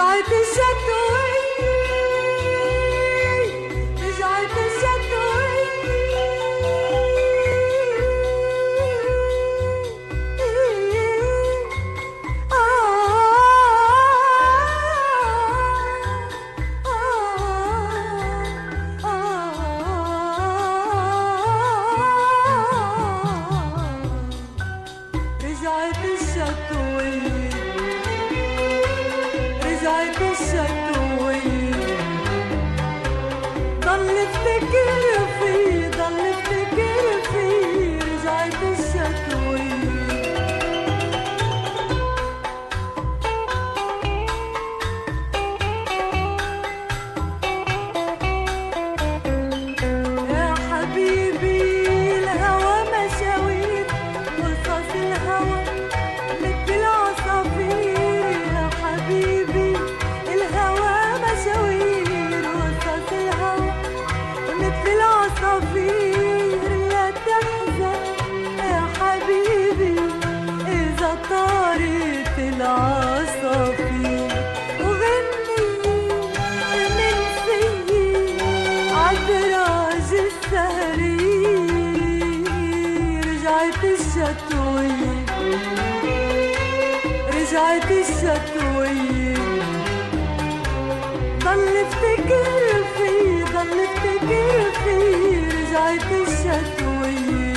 رجعت الشتوية، رجعت الشتوية، رجعت الشتوية، رجعت الشتوية، ضل افتكر فيه، ضل افتكر فيه، رجعت الشتوية. يا حبيبي الهوى مشاوير، قصص الهوى مثل العصافير، يا حبيبي الهوى مشاوير، قصص الهوى مثل العصافير. لا تحزن يا حبيبي إذا طارت العصافير، وغني من فيي عالدراج السهري. رجعت الشتوية، رجعت الشتوية، ضل افتكر فيه، ضل افتكر فيه، رجعت الشتوية.